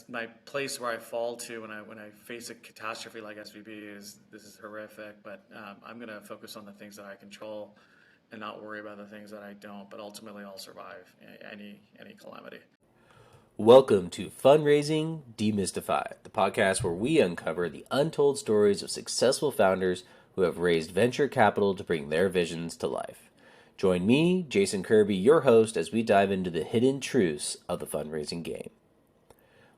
my place where I fall to when I face a catastrophe like SVB is this is horrific, but I'm going to focus on the things that I control and not worry about the things that I don't. But ultimately, I'll survive any calamity. Welcome to Fundraising Demystified, the podcast where we uncover the untold stories of successful founders who have raised venture capital to bring their visions to life. Join me, Jason Kirby, your host, as we dive into the hidden truths of the fundraising game.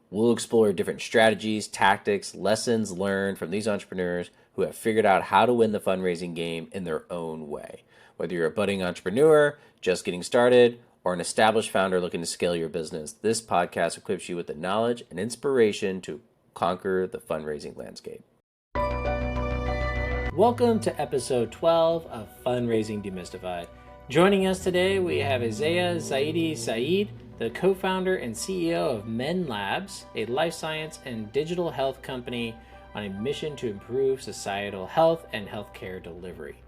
We'll explore different strategies, tactics, lessons learned from these entrepreneurs who have figured out how to win the fundraising game in their own way. Whether you're a budding entrepreneur, just getting started, or an established founder looking to scale your business, this podcast equips you with the knowledge and inspiration to conquer the fundraising landscape. Welcome to episode 12 of Fundraising Demystified. Joining us today, we have Eziah Zaidi, the co-founder and CEO of Men Labs, a life science and digital health company on a mission to improve societal health and healthcare delivery.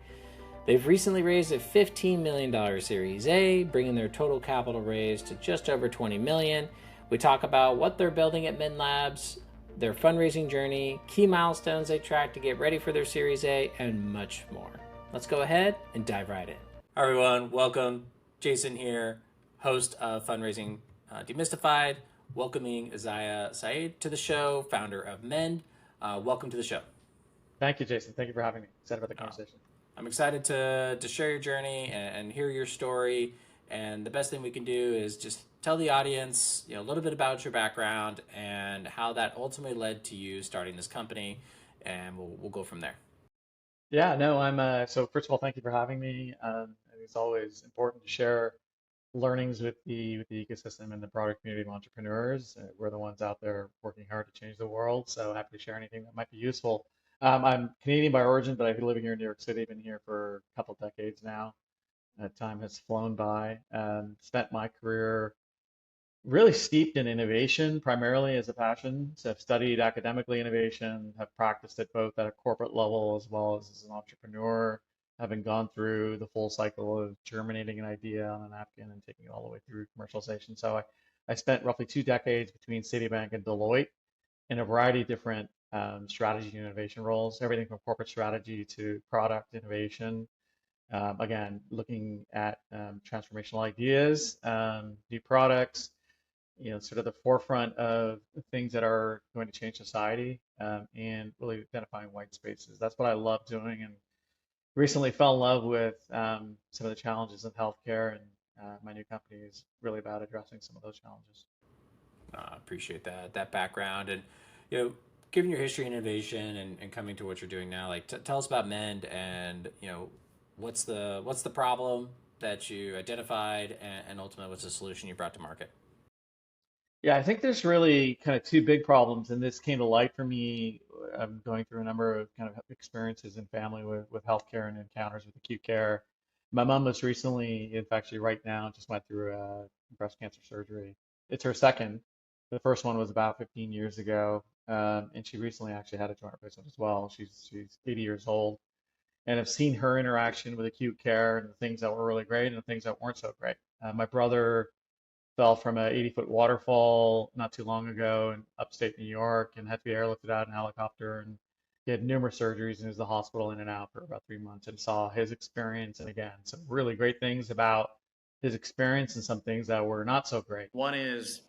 They've recently raised a $15 million Series A, bringing their total capital raise to just over $20 million. We talk about what they're building at Men Labs, their fundraising journey, key milestones they track to get ready for their Series A, and much more. Let's go ahead and dive right in. Hi, everyone. Welcome. Jason here, host of Fundraising Demystified, welcoming Eziah Zaidi to the show, founder of Mend. Welcome to the show. Thank you, Jason. Thank you for having me. Excited about the conversation. I'm excited to share your journey and hear your story. And the best thing we can do is just tell the audience, a little bit about your background and how that ultimately led to you starting this company. And we'll go from there. Yeah, no, so first of all, thank you for having me. It's always important to share learnings with the ecosystem and the broader community of entrepreneurs. We're the ones out there working hard to change the world, so happy to share anything that might be useful. I'm Canadian by origin, but I've been living here in New York City. Been here for a couple decades now. Time has flown by. Spent my career really steeped in innovation, primarily as a passion. So I've studied academically innovation, have practiced it both at a corporate level as well as an entrepreneur, having gone through the full cycle of germinating an idea on a napkin and taking it all the way through commercialization. So I spent roughly 2 decades between Citibank and Deloitte in a variety of different strategy and innovation roles, everything from corporate strategy to product innovation. Again, looking at transformational ideas, new products, sort of the forefront of things that are going to change society, and really identifying white spaces. That's what I love doing, and recently fell in love with some of the challenges in healthcare, and my new company is really about addressing some of those challenges. I appreciate that background. And, given your history in innovation and coming to what you're doing now, like tell us about Mend and, what's the problem that you identified and ultimately what's the solution you brought to market? Yeah, I think there's really kind of two big problems, and this came to light for me. I'm going through a number of kind of experiences in family with healthcare and encounters with acute care. My mom most recently, in fact, she right now just went through breast cancer surgery. It's her second. The first one was about 15 years ago, and she recently actually had a joint replacement as well. She's 80 years old, and I've seen her interaction with acute care and the things that were really great and the things that weren't so great. My brother fell from an 80-foot waterfall not too long ago in upstate New York and had to be airlifted out in a helicopter. And he had numerous surgeries and was in the hospital in and out for about 3 months, and saw his experience. And again, some really great things about his experience and some things that were not so great. One is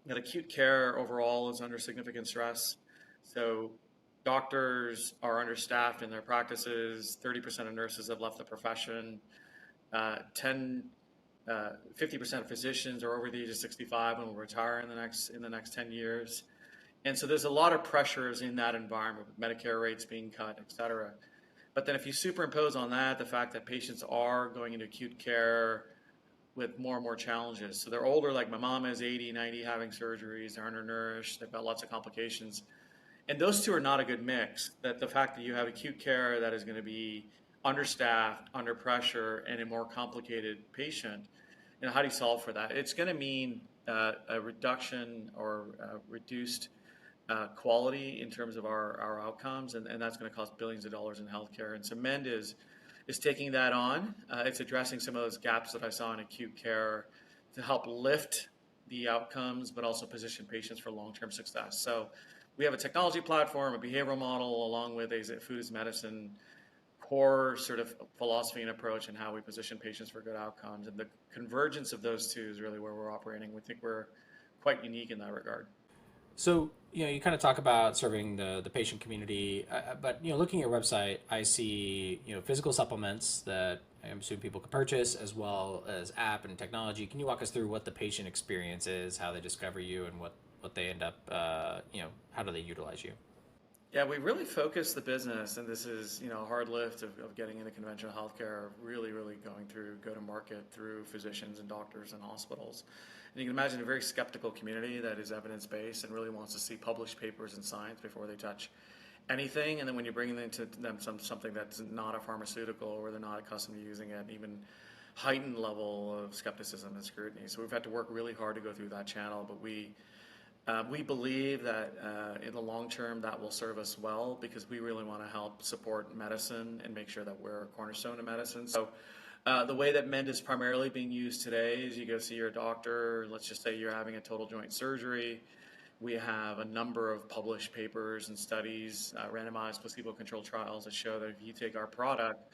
that acute care overall is under significant stress. So doctors are understaffed in their practices. 30% of nurses have left the profession. 50% of physicians are over the age of 65 and will retire in the next 10 years. And so there's a lot of pressures in that environment, with Medicare rates being cut, et cetera. But then if you superimpose on that the fact that patients are going into acute care with more and more challenges. So they're older, like my mom is 80, 90, having surgeries, they're undernourished, they've got lots of complications. And those two are not a good mix. That the fact that you have acute care that is going to be understaffed, under pressure, and a more complicated patient, how do you solve for that? It's going to mean a reduction or reduced quality in terms of our outcomes, and that's going to cost billions of dollars in healthcare. And so Mend is taking that on. It's addressing some of those gaps that I saw in acute care to help lift the outcomes, but also position patients for long-term success. So we have a technology platform, a behavioral model, along with a food as medicine core sort of philosophy and approach, and how we position patients for good outcomes. And the convergence of those two is really where we're operating. We think we're quite unique in that regard. So, you kind of talk about serving the patient community, but, looking at your website, I see, physical supplements that I'm assuming people can purchase, as well as app and technology. Can you walk us through what the patient experience is, how they discover you, and what they end up, how do they utilize you? Yeah, we really focus the business, and this is, a hard lift of getting into conventional healthcare, really going through go to market through physicians and doctors and hospitals. And you can imagine a very skeptical community that is evidence based and really wants to see published papers in science before they touch anything. And then when you bring into them something that's not a pharmaceutical, or they're not accustomed to using it, even heightened level of skepticism and scrutiny. So we've had to work really hard to go through that channel, but we believe that in the long term that will serve us well, because we really want to help support medicine and make sure that we're a cornerstone of medicine. So the way that Mend is primarily being used today is you go see your doctor. Let's just say you're having a total joint surgery. We have a number of published papers and studies, randomized placebo-controlled trials that show that if you take our product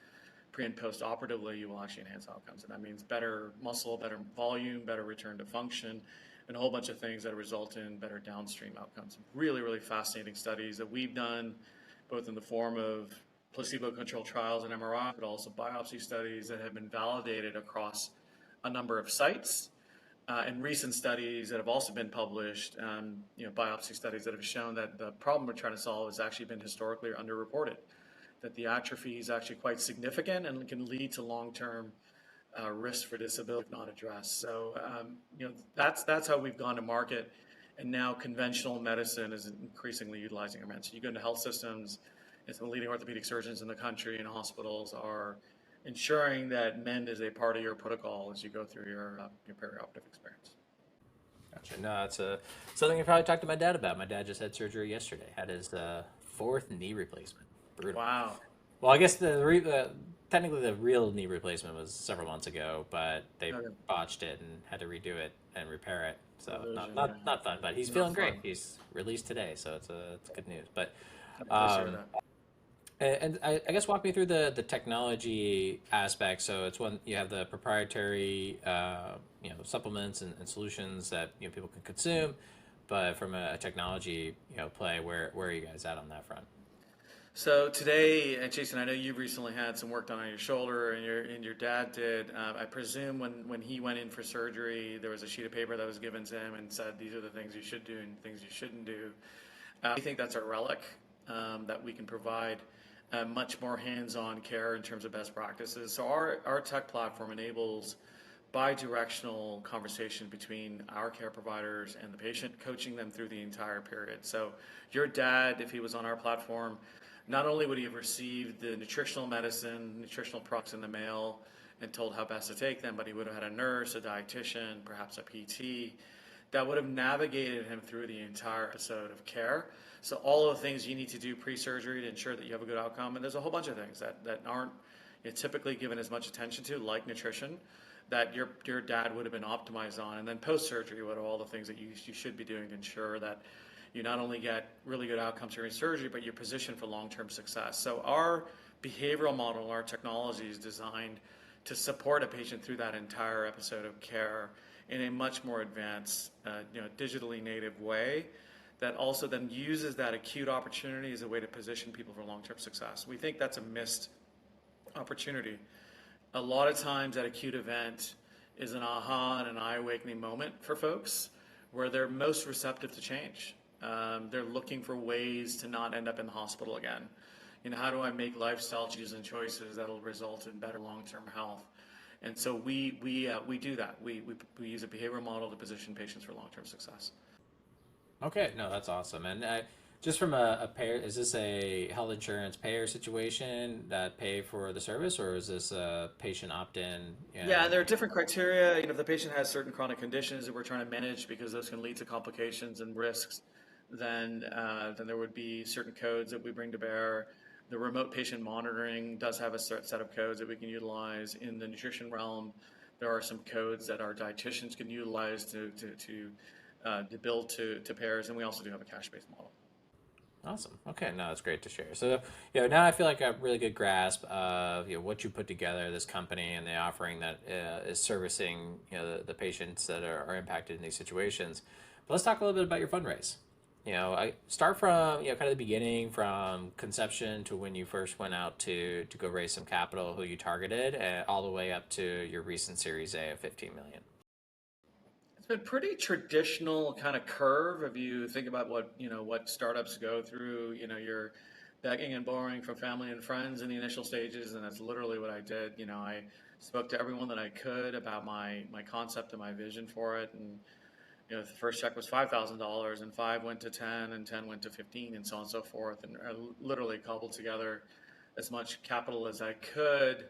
pre and post operatively, you will actually enhance outcomes. And that means better muscle, better volume, better return to function, and a whole bunch of things that result in better downstream outcomes. Really fascinating studies that we've done, both in the form of placebo-controlled trials and MRI, but also biopsy studies that have been validated across a number of sites, and recent studies that have also been published, biopsy studies that have shown that the problem we're trying to solve has actually been historically underreported, that the atrophy is actually quite significant and can lead to long-term risk for disability if not addressed. So, that's how we've gone to market. And now conventional medicine is increasingly utilizing our meds. So you go into health systems, and some of the leading orthopedic surgeons in the country and hospitals are ensuring that Mend is a part of your protocol as you go through your perioperative experience. Gotcha. No, it's something I probably talked to my dad about. My dad just had surgery yesterday, had his fourth knee replacement. Brutal. Wow. Well, I guess technically the real knee replacement was several months ago, but they Okay. botched it and had to redo it and repair it. So Revision, not fun, but he's not feeling great. fun. He's released today, so it's good news. But I'm glad to hear um, that. and I guess walk me through the technology aspect. So it's when you have the proprietary supplements and solutions that people can consume, but from a technology play, where are you guys at on that front? So today, and Jason, I know you recently had some work done on your shoulder, and your dad did. I presume when he went in for surgery, there was a sheet of paper that was given to him and said, "These are the things you should do and things you shouldn't do." We think that's a relic that we can provide much more hands-on care in terms of best practices. So our tech platform enables bi-directional conversation between our care providers and the patient, coaching them through the entire period. So your dad, if he was on our platform, not only would he have received the nutritional medicine, nutritional products in the mail and told how best to take them, but he would have had a nurse, a dietitian, perhaps a PT that would have navigated him through the entire episode of care. So all of the things you need to do pre-surgery to ensure that you have a good outcome, and there's a whole bunch of things that aren't typically given as much attention to, like nutrition, that your dad would have been optimized on. And then post-surgery, what are all the things that you should be doing to ensure that you not only get really good outcomes during surgery, but you're positioned for long-term success. So our behavioral model, our technology is designed to support a patient through that entire episode of care in a much more advanced, digitally native way that also then uses that acute opportunity as a way to position people for long-term success. We think that's a missed opportunity. A lot of times that acute event is an aha and an eye-awakening moment for folks where they're most receptive to change. They're looking for ways to not end up in the hospital again. How do I make lifestyle changes and choices that'll result in better long-term health? And so we do that. We use a behavioral model to position patients for long-term success. Okay, no, that's awesome. And just from a payer, is this a health insurance payer situation that pay for the service, or is this a patient opt-in? Yeah, and there are different criteria. If the patient has certain chronic conditions that we're trying to manage because those can lead to complications and risks, then there would be certain codes that we bring to bear. The remote patient monitoring does have a set of codes that we can utilize in the nutrition realm. There are some codes that our dietitians can utilize to bill to payers, and we also do have a cash-based model. Awesome. Okay, no, that's great to share. So, now I feel like a really good grasp of what you put together, this company, and the offering that is servicing the patients that are impacted in these situations. But let's talk a little bit about your fundraise. I start from kind of the beginning, from conception to when you first went out to go raise some capital, who you targeted, all the way up to your recent Series A of 15 million. It's been pretty traditional kind of curve. If you think about what startups go through, you're begging and borrowing from family and friends in the initial stages, and that's literally what I did. I spoke to everyone that I could about my concept and my vision for it, and the first check was $5,000, and five went to 10, and 10 went to 15, and so on and so forth. And I literally cobbled together as much capital as I could.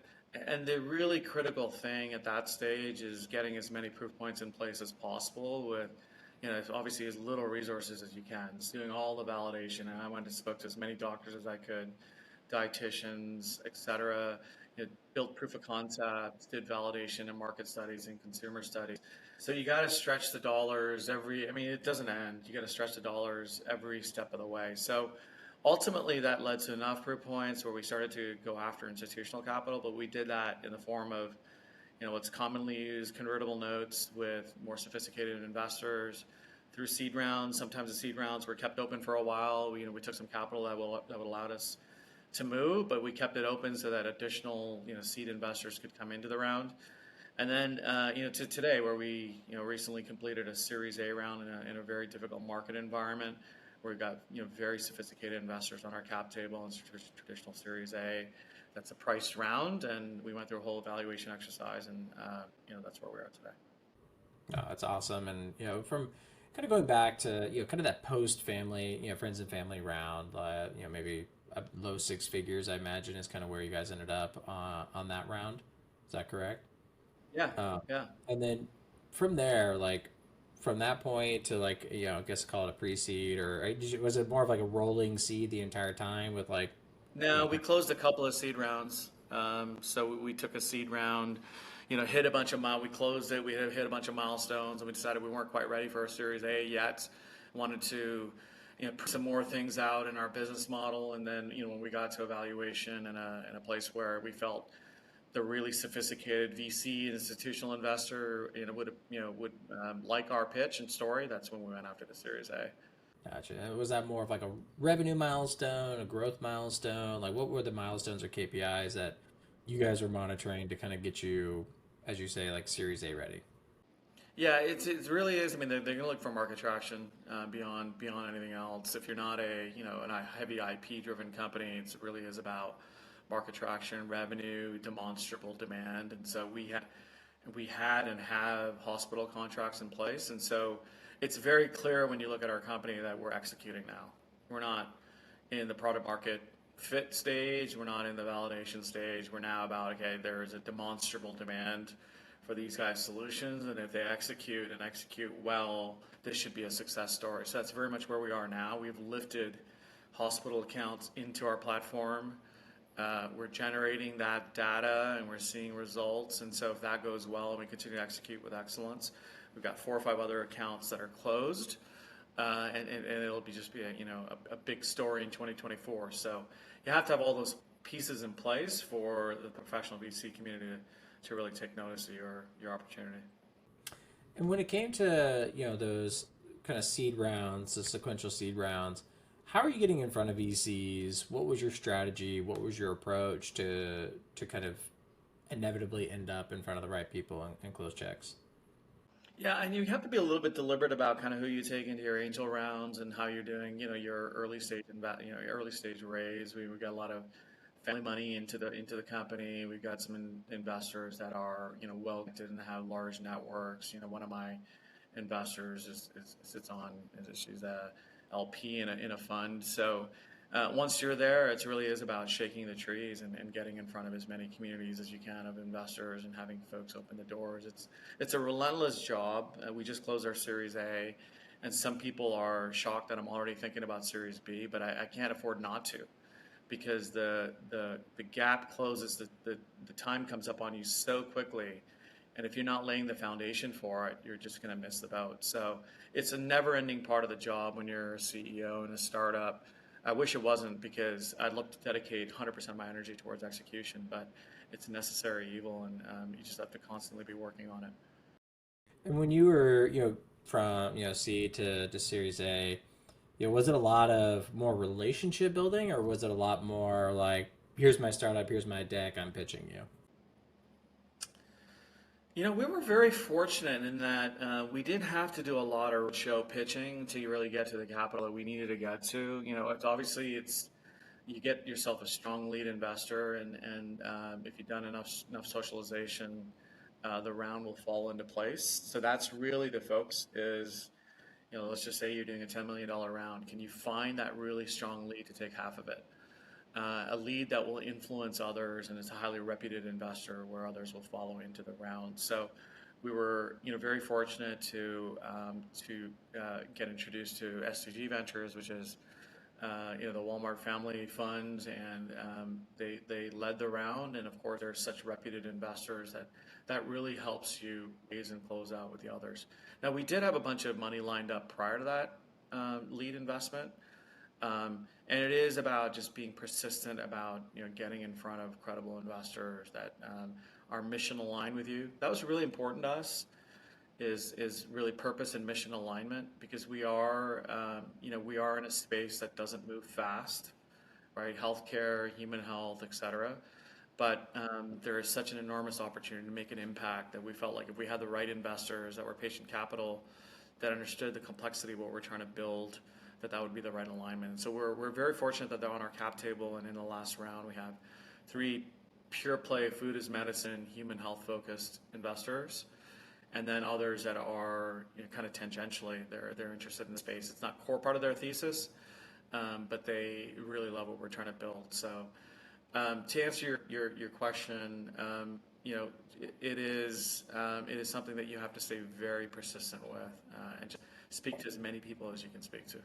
And the really critical thing at that stage is getting as many proof points in place as possible with, obviously as little resources as you can. Just doing all the validation. And I went and spoke to as many doctors as I could, dietitians, et cetera. Built proof of concepts, did validation and market studies and consumer studies. So you got to stretch the dollars it doesn't end. You got to stretch the dollars every step of the way. So ultimately, that led to enough proof points where we started to go after institutional capital, but we did that in the form of, what's commonly used convertible notes with more sophisticated investors through seed rounds. Sometimes the seed rounds were kept open for a while. We took some capital that would allow us to move, but we kept it open so that additional, seed investors could come into the round. And then, to today, where we, recently completed a Series A round in a very difficult market environment, where we've got, very sophisticated investors on our cap table and traditional Series A. That's a priced round, and we went through a whole evaluation exercise, and that's where we're at today. Oh, that's awesome. And from kind of going back to kind of that post family, friends and family round, maybe low six figures, I imagine, is kind of where you guys ended up on that round. Is that correct? Yeah, Um, yeah. and then from there, like from that point to like I guess call it a pre-seed, or was it more of like a rolling seed the entire time with like No, we kind closed a couple of seed rounds. So we took a seed round, hit a bunch of we closed it. We hit a bunch of milestones, and we decided we weren't quite ready for a Series A yet. Wanted to, put some more things out in our business model, and then when we got to evaluation in a place where we felt the really sophisticated VC institutional investor, would like our pitch and story. That's when we went after the Series A. Gotcha. And was that more of like a revenue milestone, a growth milestone? Like, what were the milestones or KPIs that you guys were monitoring to kind of get you, as you say, like Series A ready? Yeah, it really is. They're going to look for market traction beyond anything else. If you're not a heavy IP driven company, it really is about market traction, revenue, demonstrable demand. And so we had and have hospital contracts in place, and so it's very clear when you look at our company that we're executing now. We're not in the product market fit stage. We're not in the validation stage. We're now about, okay, there is a demonstrable demand for these guys' solutions, and if they execute and execute well, this should be a success story. So that's very much where we are now. We've lifted hospital accounts into our platform. We're generating that data and we're seeing results. And so if that goes well and we continue to execute with excellence, we've got 4 or 5 other accounts that are closed. And it'll just be a big story in 2024. So you have to have all those pieces in place for the professional VC community to really take notice of your opportunity. And when it came to those kind of seed rounds, the sequential seed rounds, how are you getting in front of VCs? What was your strategy? What was your approach to kind of inevitably end up in front of the right people and close checks? Yeah, and you have to be a little bit deliberate about kind of who you take into your angel rounds and how you're doing, your early stage your early stage raise. We've got a lot of family money into the company. We've got some investors that are, well connected and have large networks. One of my investors sits on, she's a LP in a fund. So once you're there, it really is about shaking the trees and getting in front of as many communities as you can of investors and having folks open the doors. It's a relentless job. We just closed our Series A, and some people are shocked that I'm already thinking about Series B, but I can't afford not to, because the gap closes, the time comes up on you so quickly, And if you're not laying the foundation for it, you're just going to miss the boat. So it's a never-ending part of the job when you're a CEO in a startup. I wish it wasn't, because I'd love to dedicate 100% of my energy towards execution, but it's a necessary evil, and you just have to constantly be working on it. And when you were, from C to Series A, was it a lot of more relationship building, or was it a lot more like, here's my startup, here's my deck, I'm pitching you? We were very fortunate in that we didn't have to do a lot of show pitching to really get to the capital that we needed to get to. It's you get yourself a strong lead investor, and if you've done enough socialization, the round will fall into place. So that's really the focus is, let's just say you're doing a $10 million round. Can you find that really strong lead to take half of it? A lead that will influence others, and it's a highly reputed investor where others will follow into the round. So we were, very fortunate to get introduced to SDG Ventures, which is the Walmart family funds, and they led the round. And of course, they're such reputed investors that really helps you raise and close out with the others. Now, we did have a bunch of money lined up prior to that lead investment. And it is about just being persistent about getting in front of credible investors that are mission aligned with you. That was really important to us. Is really purpose and mission alignment, because we are we are in a space that doesn't move fast, right? Healthcare, human health, etc. But there is such an enormous opportunity to make an impact that we felt like if we had the right investors that were patient capital, that understood the complexity of what we're trying to build, that would be the right alignment. And so we're very fortunate that they're on our cap table, and in the last round we have 3 pure play food as medicine, human health focused investors, and then others that are kind of tangentially they're interested in the space. It's not core part of their thesis, but they really love what we're trying to build. So to answer your question, it is something that you have to stay very persistent with, and just speak to as many people as you can speak to.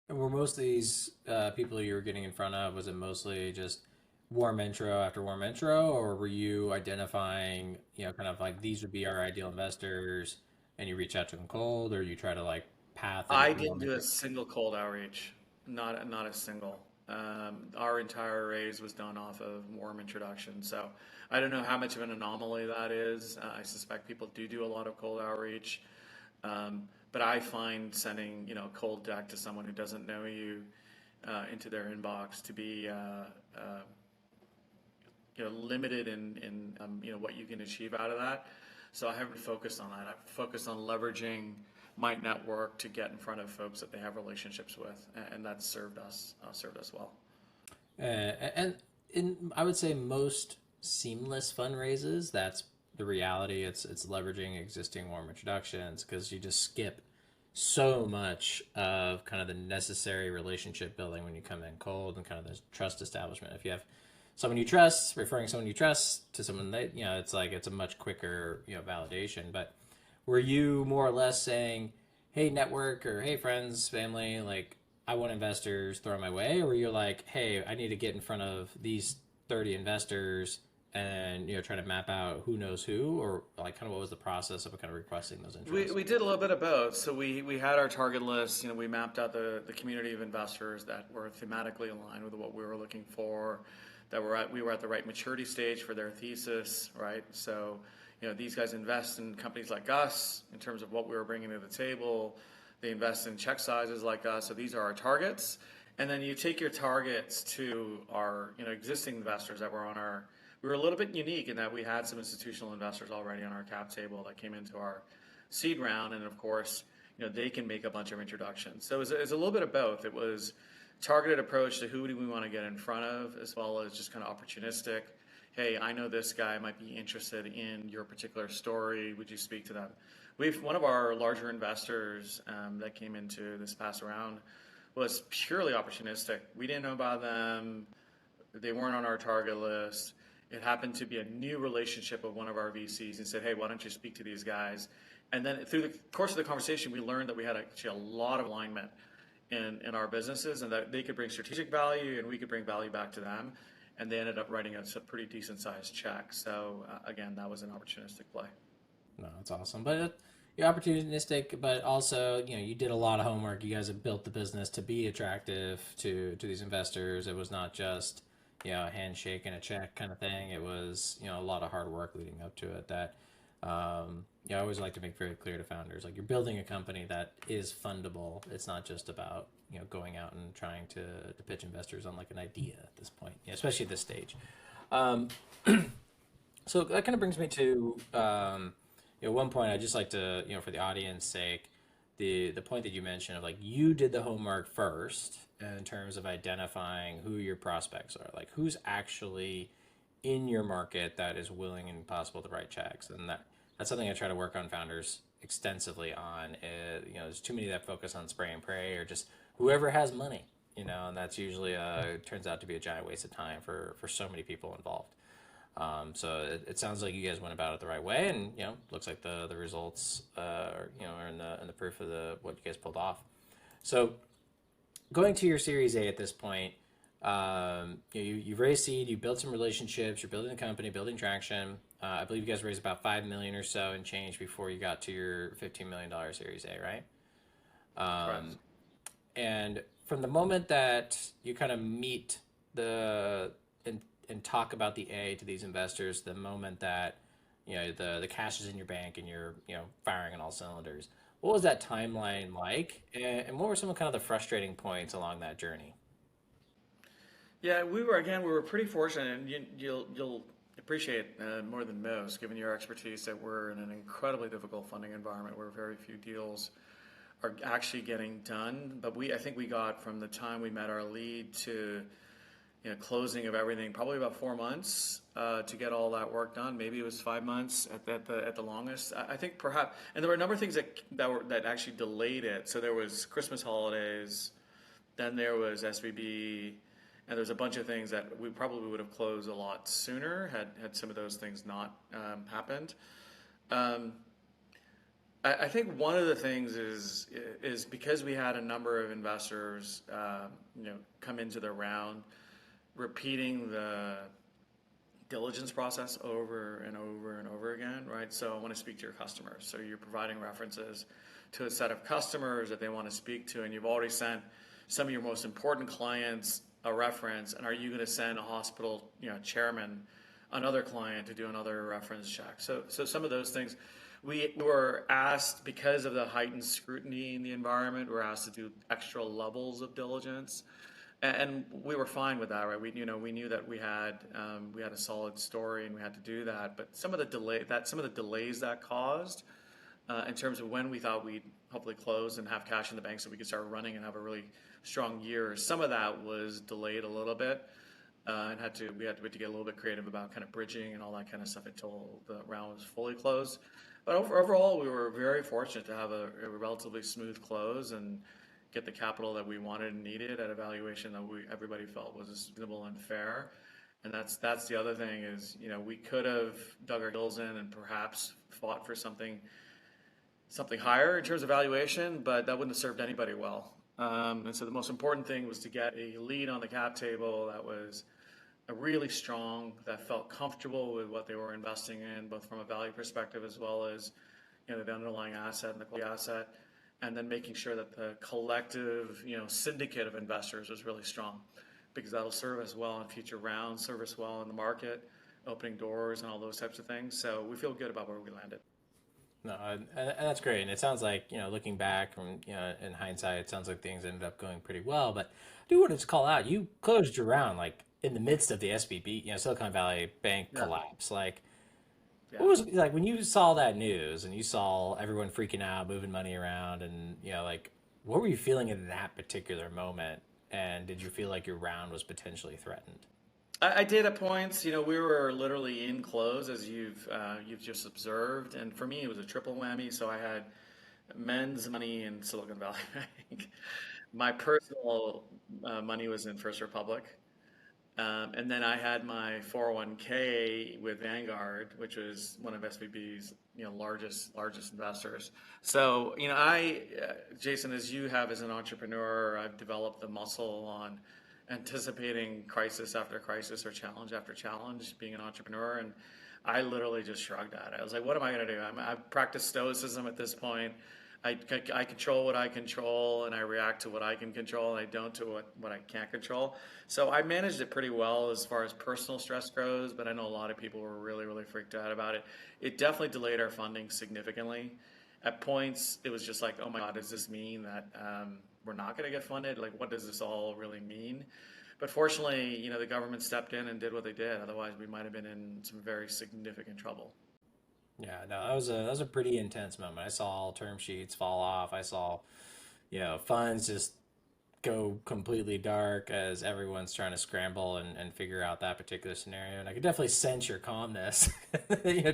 And were most of these people you were getting in front of, was it mostly just warm intro after warm intro, or were you identifying, kind of like these would be our ideal investors, and you reach out to them cold, or you try to like path it I into didn't warm do a intro? single cold outreach, not a single. Our entire raise was done off of warm introduction. So I don't know how much of an anomaly that is. I suspect people do a lot of cold outreach, but I find sending cold deck to someone who doesn't know you into their inbox to be limited in what you can achieve out of that. So I haven't focused on that. I've focused on leveraging my network to get in front of folks that they have relationships with, and that's served us well. And in, I would say, most seamless fundraisers, that's the reality. It's leveraging existing warm introductions, because you just skip so much of kind of the necessary relationship building when you come in cold, and kind of the trust establishment. If you have someone you trust, referring someone you trust to someone that, it's like it's a much quicker, validation. But were you more or less saying, hey, network, or hey, friends, family, like, I want investors thrown my way? Or were you like, hey, I need to get in front of these 30 investors and, try to map out who knows who? Or like, kind of what was the process of kind of requesting those We, interests? we did a little bit of both. So we had our target list. We mapped out the community of investors that were thematically aligned with what we were looking for, that we were at the right maturity stage for their thesis, right? So these guys invest in companies like us in terms of what we were bringing to the table. They invest in check sizes like us. So these are our targets. And then you take your targets to our existing investors that were on our. We were a little bit unique in that we had some institutional investors already on our cap table that came into our seed round, and of course, they can make a bunch of introductions. So it was a little bit of both. It was targeted approach to who do we want to get in front of, as well as just kind of opportunistic. Hey, I know this guy might be interested in your particular story. Would you speak to them? One of our larger investors that came into this past round was purely opportunistic. We didn't know about them. They weren't on our target list. It happened to be a new relationship with one of our VCs, and said, hey, why don't you speak to these guys? And then through the course of the conversation, we learned that we had actually a lot of alignment in our businesses, and that they could bring strategic value and we could bring value back to them. and they ended up writing us a pretty decent sized check. So again, that was an opportunistic play. No, it's awesome. But you're opportunistic, but also, you did a lot of homework. You guys have built the business to be attractive to these investors. It was not just, a handshake and a check kind of thing. It was, a lot of hard work leading up to it that, I always like to make very clear to founders, like you're building a company that is fundable. It's not just about, going out and trying to pitch investors on like an idea at this point, especially at this stage. Um, so that kind of brings me to one point I just like to, for the audience sake, the point that you mentioned of like you did the homework first in terms of identifying who your prospects are, like who's actually in your market that is willing and possible to write checks, and that's something I try to work on founders extensively on. There's too many that focus on spray and pray or just whoever has money, and that's usually turns out to be a giant waste of time for so many people involved. So it sounds like you guys went about it the right way, and looks like the results are in the proof of the what you guys pulled off. So going to your Series A at this point, you've raised seed, you built some relationships, you're building a company, building traction. I believe you guys raised about 5 million or so and change before you got to your $15 million Series A, right? Correct. And from the moment that you kind of meet the and talk about the A to these investors, the moment that the cash is in your bank and you're firing on all cylinders, what was that timeline like, and what were some of kind of the frustrating points along that journey? Yeah, we were pretty fortunate, and you'll appreciate more than most, given your expertise, that we're in an incredibly difficult funding environment where very few deals are actually getting done. But I think we got from the time we met our lead to closing of everything, probably about 4 months to get all that work done. Maybe it was 5 months at the longest. I think perhaps, and there were a number of things that actually delayed it. So there was Christmas holidays, then there was SVB, and there's a bunch of things that we probably would have closed a lot sooner had some of those things not happened. Um, I think one of the things is because we had a number of investors, come into the round, repeating the diligence process over and over and over again, right? So I want to speak to your customers. So you're providing references to a set of customers that they want to speak to, and you've already sent some of your most important clients a reference, and are you going to send a hospital, chairman, another client to do another reference check? So some of those things, we were asked, because of the heightened scrutiny in the environment, we're asked to do extra levels of diligence, and we were fine with that, right? We knew that we had a solid story and we had to do that. But some of the delays that caused, in terms of when we thought we'd hopefully close and have cash in the bank so we could start running and have a really strong year, some of that was delayed a little bit, and we had to get a little bit creative about kind of bridging and all that kind of stuff until the round was fully closed. But overall, we were very fortunate to have a relatively smooth close and get the capital that we wanted and needed at a valuation that everybody felt was reasonable and fair. And that's the other thing is, we could have dug our heels in and perhaps fought for something higher in terms of valuation, but that wouldn't have served anybody well. And so the most important thing was to get a lead on the cap table that was a really strong, that felt comfortable with what they were investing in, both from a value perspective as well as the underlying asset and the quality asset, and then making sure that the collective syndicate of investors was really strong, because that'll serve us well in future rounds, serve us well in the market, opening doors and all those types of things. So we feel good about where we landed. No, and that's great. And it sounds like, looking back from, in hindsight, it sounds like things ended up going pretty well. But I do want to just call out, you closed your round like in the midst of the SBB, Silicon Valley Bank Yeah, collapse. Like, yeah. what was like when you saw that news and you saw everyone freaking out, moving money around, and like, what were you feeling in that particular moment? And did you feel like your round was potentially threatened? I did at points. We were literally in close, as you've just observed, and for me it was a triple whammy. So I had men's money in Silicon Valley Bank. My personal money was in First Republic. And then I had my 401k with Vanguard, which was one of SVB's largest investors. So Jason, as you have as an entrepreneur, I've developed the muscle on anticipating crisis after crisis or challenge after challenge, being an entrepreneur. And I literally just shrugged at it. I was like, what am I going to do? I've practiced stoicism at this point. I control what I control, and I react to what I can control, and I don't to what I can't control. So I managed it pretty well as far as personal stress goes, but I know a lot of people were really, really freaked out about it. It definitely delayed our funding significantly. At points, it was just like, oh my God, does this mean that we're not going to get funded? Like, what does this all really mean? But fortunately, the government stepped in and did what they did. Otherwise, we might have been in some very significant trouble. Yeah, no, that was a pretty intense moment. I saw term sheets fall off. I saw, funds just go completely dark as everyone's trying to scramble and figure out that particular scenario. And I could definitely sense your calmness,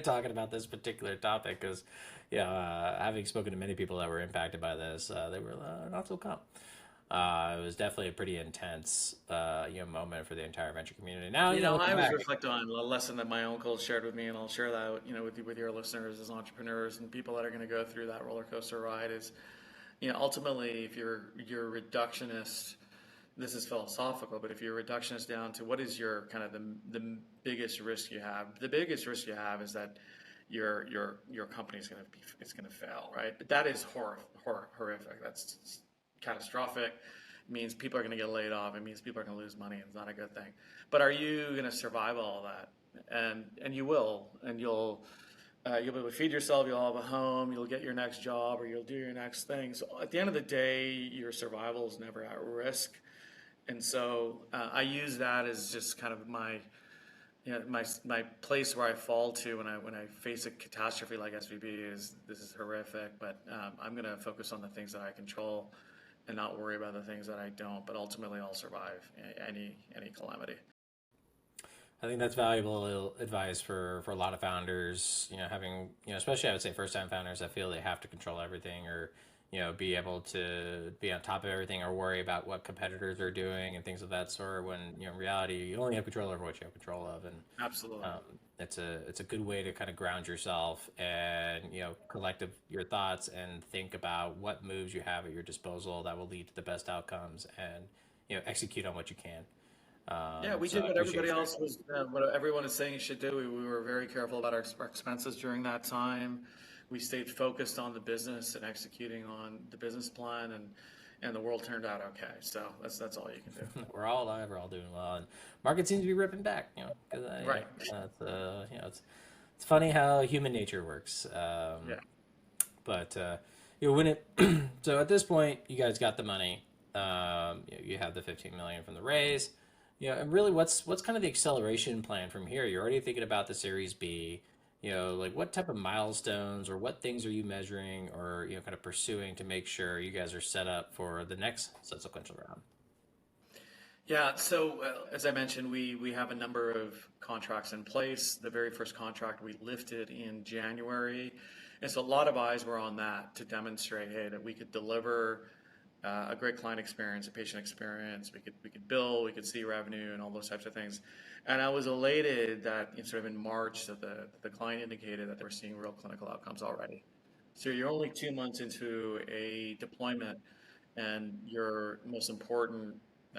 talking about this particular topic because, having spoken to many people that were impacted by this, they were not so calm. It was definitely a pretty intense, moment for the entire venture community. Now, I looking was back, reflecting on a lesson that my uncle shared with me, and I'll share that, with your listeners as entrepreneurs and people that are going to go through that roller coaster ride. Is ultimately, if you're reductionist, this is philosophical, but if you're reductionist down to what is your kind of the biggest risk you have, the biggest risk you have is that your company is going to be it's going to fail, right? But that is horrific. That's catastrophic. It means people are going to get laid off. It means people are going to lose money. It's not a good thing. But are you going to survive all that? And you will, and you'll be able to feed yourself. You'll have a home. You'll get your next job, or you'll do your next thing. So at the end of the day, your survival is never at risk. And so I use that as just kind of my place where I fall to when I face a catastrophe like SVB is this is horrific, but I'm going to focus on the things that I control and not worry about the things that I don't. But ultimately, I'll survive any calamity. I think that's valuable advice for a lot of founders. Having especially I would say first time founders that feel they have to control everything or be able to be on top of everything or worry about what competitors are doing and things of that sort. When in reality you only have control over what you have control of, and Absolutely. it's a good way to kind of ground yourself and collective your thoughts and think about what moves you have at your disposal that will lead to the best outcomes and execute on what you can. Yeah, we So did I what appreciate everybody you. else was, what everyone is saying you should do. We were very careful about our expenses during that time. We stayed focused on the business and executing on the business plan, and the world turned out okay. So that's all you can do. We're all alive. We're all doing well, and market seems to be ripping back. Because Right. it's funny how human nature works. Yeah. But when it so at this point, you guys got the money. You have the 15 million from the raise. And really, what's kind of the acceleration plan from here? You're already thinking about the Series B. Like what type of milestones or what things are you measuring or kind of pursuing to make sure you guys are set up for the next subsequent round? Yeah, so as I mentioned, we have a number of contracts in place. The very first contract we lifted in January, and so a lot of eyes were on that to demonstrate, hey, that we could deliver a great client experience, a patient experience. We could bill, we could see revenue, and all those types of things. And I was elated that sort of in March that the client indicated that they were seeing real clinical outcomes already. So you're only 2 months into a deployment, and your most important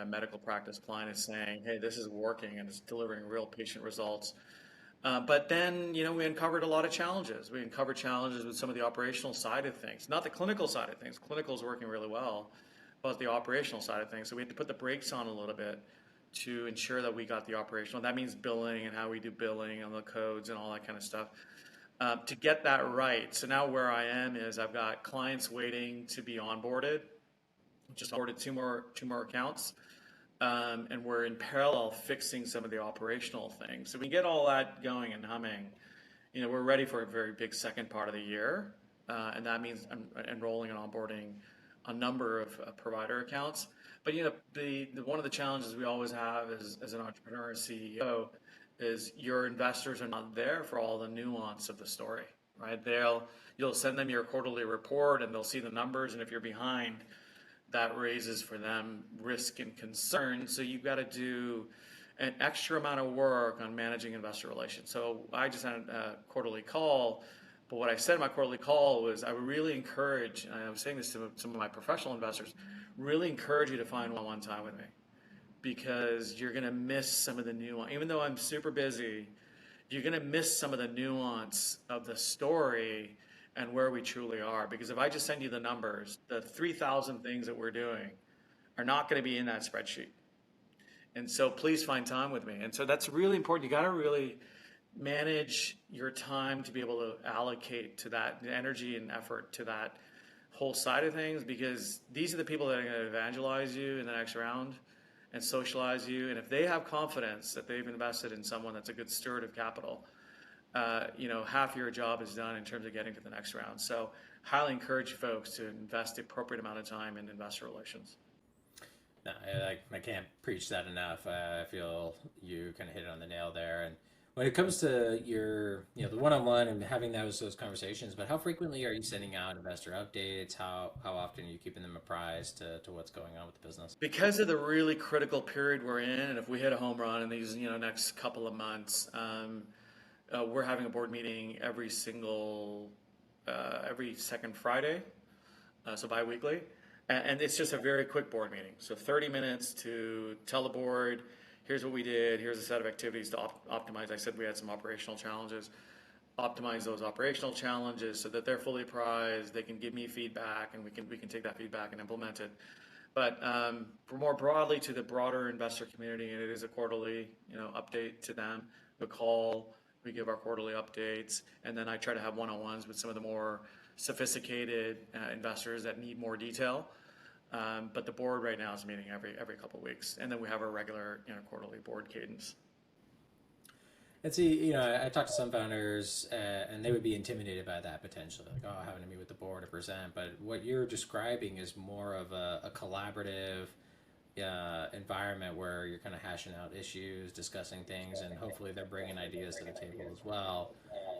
medical practice client is saying, "Hey, this is working and it's delivering real patient results." But then, we uncovered a lot of challenges. We uncovered challenges with some of the operational side of things, not the clinical side of things. Clinical is working really well, but the operational side of things. So we had to put the brakes on a little bit to ensure that we got the operational. That means billing and how we do billing and the codes and all that kind of stuff to get that right. So now where I am is I've got clients waiting to be onboarded. Just onboarded two more accounts. And we're in parallel fixing some of the operational things. So we get all that going and humming. We're ready for a very big second part of the year, and that means enrolling and onboarding a number of provider accounts. But the one of the challenges we always have as an entrepreneur, as CEO, is your investors are not there for all the nuance of the story, right? You'll send them your quarterly report, and they'll see the numbers, and if you're behind, that raises for them risk and concern. So you've got to do an extra amount of work on managing investor relations. So I just had a quarterly call, but what I said in my quarterly call was I would really encourage, and I was saying this to some of my professional investors, really encourage you to find one-on-one time with me. because you're going to miss some of the nuance. Even though I'm super busy, you're going to miss some of the nuance of the story and where we truly are. Because if I just send you the numbers, the 3,000 things that we're doing are not going to be in that spreadsheet. And so please find time with me. And so that's really important. You got to really manage your time to be able to allocate to that energy and effort to that whole side of things, because these are the people that are going to evangelize you in the next round and socialize you. And if they have confidence that they've invested in someone that's a good steward of capital, half your job is done in terms of getting to the next round. So highly encourage folks to invest the appropriate amount of time in investor relations. No, I can't preach that enough. I feel you kind of hit it on the nail there. And when it comes to your, the one-on-one and having those conversations, but how frequently are you sending out investor updates? How often are you keeping them apprised to what's going on with the business? Because of the really critical period we're in, and if we hit a home run in these next couple of months, we're having a board meeting every second Friday, so biweekly. And it's just a very quick board meeting. So 30 minutes to tell the board, here's what we did, here's a set of activities to optimize. I said we had some operational challenges. Optimize those operational challenges so that they're fully apprised, they can give me feedback, and we can take that feedback and implement it. But for more broadly to the broader investor community, and it is a quarterly update to them, we call, we give our quarterly updates, and then I try to have one-on-ones with some of the more sophisticated investors that need more detail. But the board right now is meeting every couple of weeks, and then we have our regular quarterly board cadence. And see, I talked to some founders, and they would be intimidated by that potentially, like, oh, having to meet with the board to present. But what you're describing is more of a collaborative environment where you're kind of hashing out issues, discussing things, and hopefully they're bringing ideas to the table as well.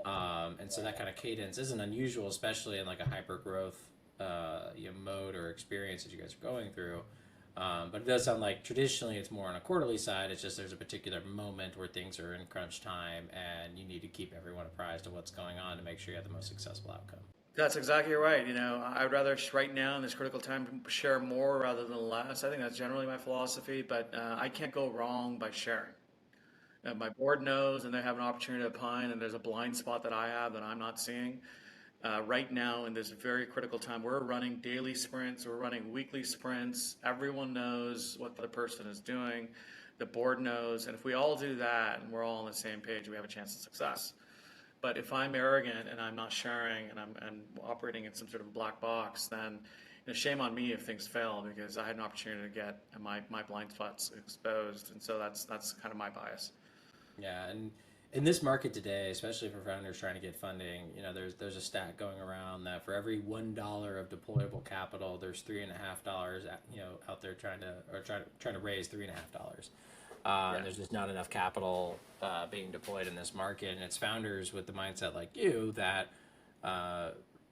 And so that kind of cadence isn't unusual, especially in like a hyper growth mode or experience that you guys are going through. But it does sound like traditionally it's more on a quarterly side. It's just there's a particular moment where things are in crunch time and you need to keep everyone apprised of what's going on to make sure you have the most successful outcome. That's exactly right. I'd rather right now in this critical time share more rather than less. I think that's generally my philosophy, but I can't go wrong by sharing. My board knows, and they have an opportunity to opine, and there's a blind spot that I have that I'm not seeing. Right now, in this very critical time, we're running daily sprints, we're running weekly sprints. Everyone knows what the person is doing. The board knows, and if we all do that and we're all on the same page, we have a chance of success. But if I'm arrogant and I'm not sharing and I'm operating in some sort of black box, then shame on me if things fail, because I had an opportunity to get my blind spots exposed, and so that's kind of my bias. Yeah, and in this market today, especially for founders trying to get funding, there's a stat going around that for every $1 of deployable capital, there's $3.50, out there trying to raise $3.50. Yeah. There's just not enough capital being deployed in this market, and it's founders with the mindset like you that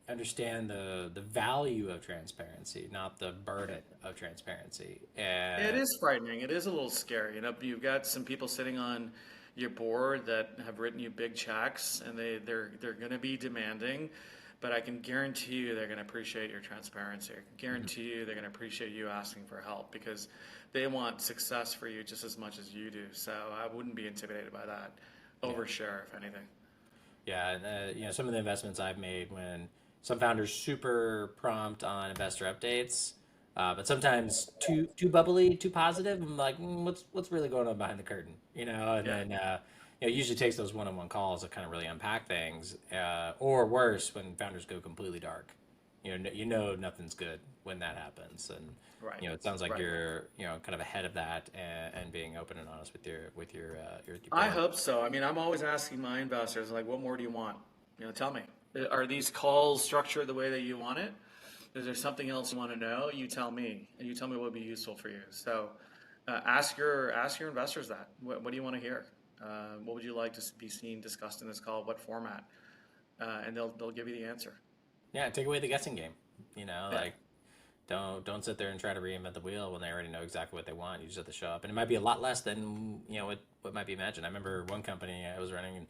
understand the value of transparency, not the burden of transparency. And It is frightening. It is a little scary. You've got some people sitting on your board that have written you big checks, and they're going to be demanding, but I can guarantee you they're going to appreciate your transparency. I can guarantee you they're going to appreciate you asking for help, because they want success for you just as much as you do. So I wouldn't be intimidated by that. Overshare, if anything. Yeah, and some of the investments I've made when some founders super prompt on investor updates, but sometimes too bubbly, too positive. I'm like, what's really going on behind the curtain, And Yeah. then it usually takes those one-on-one calls to kind of really unpack things, or worse, when founders go completely dark. Nothing's good when that happens, and Right. it sounds like Right. you're kind of ahead of that and being open and honest with your I board. hope so. I mean, I'm always asking my investors, like, what more do you want? Tell me. Are these calls structured the way that you want it? Is there something else you want to know? You tell me, and you tell me what would be useful for you. So, ask your investors that. What do you want to hear? What would you like to be seen discussed in this call? What format? And they'll give you the answer. Yeah, take away the guessing game. Yeah. Like don't sit there and try to reinvent the wheel when they already know exactly what they want. You just have to show up, and it might be a lot less than what might be imagined. I remember one company I was running.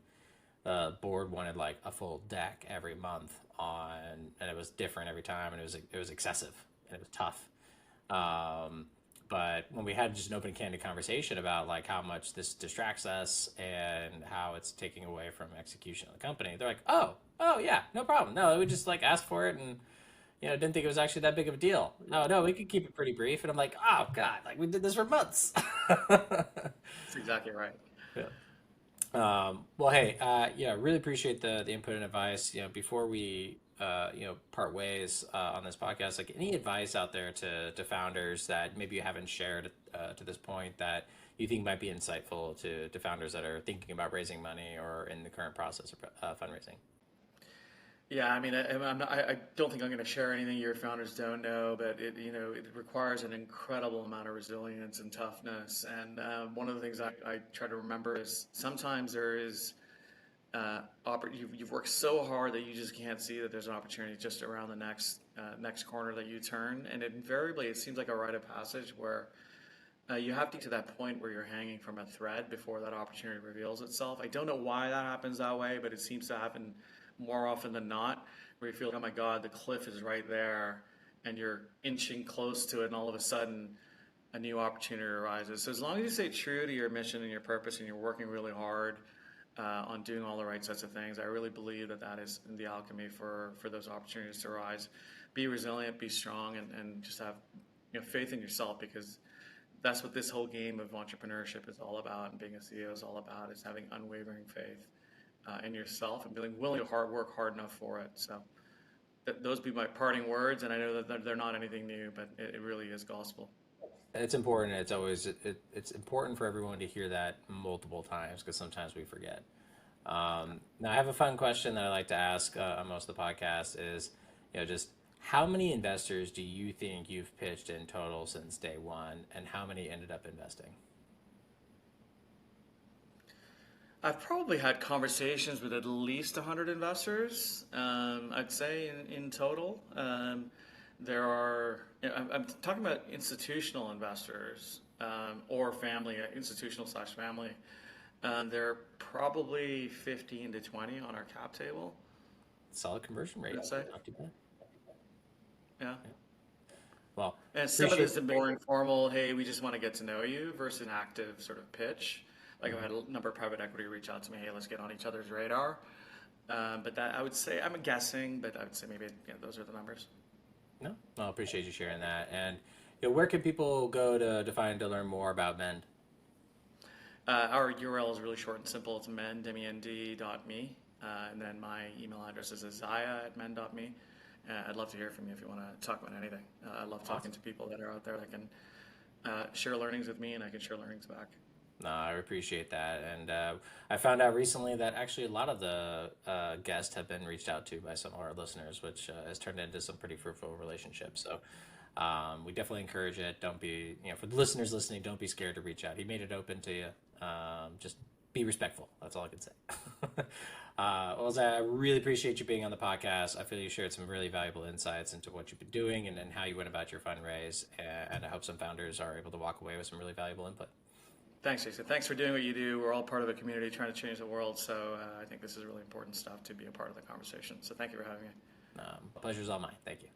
Board wanted like a full deck every month and it was different every time, and it was excessive and it was tough. But when we had just an open, candid conversation about like how much this distracts us and how it's taking away from execution of the company, they're like, oh yeah, no problem. No, we just like asked for it and didn't think it was actually that big of a deal. No, we could keep it pretty brief. And I'm like, oh God, like we did this for months. That's exactly right. Yeah. Well, hey, really appreciate the input and advice. Before we part ways on this podcast, like any advice out there to founders that maybe you haven't shared to this point that you think might be insightful to founders that are thinking about raising money or in the current process of fundraising. Yeah, I mean, I don't think I'm going to share anything your founders don't know, but it requires an incredible amount of resilience and toughness. And one of the things I try to remember is sometimes there is you've worked so hard that you just can't see that there's an opportunity just around the next corner that you turn, and invariably it seems like a rite of passage where you have to get to that point where you're hanging from a thread before that opportunity reveals itself. I don't know why that happens that way, but it seems to happen more often than not, where you feel, oh my God, the cliff is right there, and you're inching close to it, and all of a sudden, a new opportunity arises. So as long as you stay true to your mission and your purpose, and you're working really hard on doing all the right sets of things, I really believe that is the alchemy for those opportunities to arise. Be resilient, be strong, and just have faith in yourself, because that's what this whole game of entrepreneurship is all about, and being a CEO is all about, is having unwavering faith in yourself and being willing to work hard enough for it. So those be my parting words, and I know that they're not anything new, but it really is gospel. It's important. It's always it's important for everyone to hear that multiple times because sometimes we forget. Now, I have a fun question that I like to ask on most of the podcast is, just how many investors do you think you've pitched in total since day one, and how many ended up investing? I've probably had conversations with at least 100 investors, I'd say in total. There are, I'm talking about institutional investors or family, institutional/family. There are probably 15 to 20 on our cap table, Solid conversion rate. I'd say. Not too bad. Yeah. Yeah. Well, And some of appreciate. this is more informal, hey, we just want to get to know you, versus an active sort of pitch. Like I've had a number of private equity reach out to me, hey, let's get on each other's radar. But that I would say, I'm guessing, but I would say maybe those are the numbers. No, I appreciate you sharing that. And where can people go to learn more about Mend? Our URL is really short and simple. It's mend.me. And then my email address is eziah@mend.me. I'd love to hear from you if you want to talk about anything. I love talking to people that are out there that can share learnings with me, and I can share learnings back. No, I appreciate that. And I found out recently that actually a lot of the guests have been reached out to by some of our listeners, which has turned into some pretty fruitful relationships. So we definitely encourage it. Don't be, for the listeners listening, don't be scared to reach out. He made it open to you. Just be respectful. That's all I can say. Well, Zach, I really appreciate you being on the podcast. I feel you shared some really valuable insights into what you've been doing and how you went about your fundraise. And I hope some founders are able to walk away with some really valuable input. Thanks, Jason. Thanks for doing what you do. We're all part of a community trying to change the world. So I think this is really important stuff to be a part of the conversation. So thank you for having me. Pleasure's all mine. Thank you.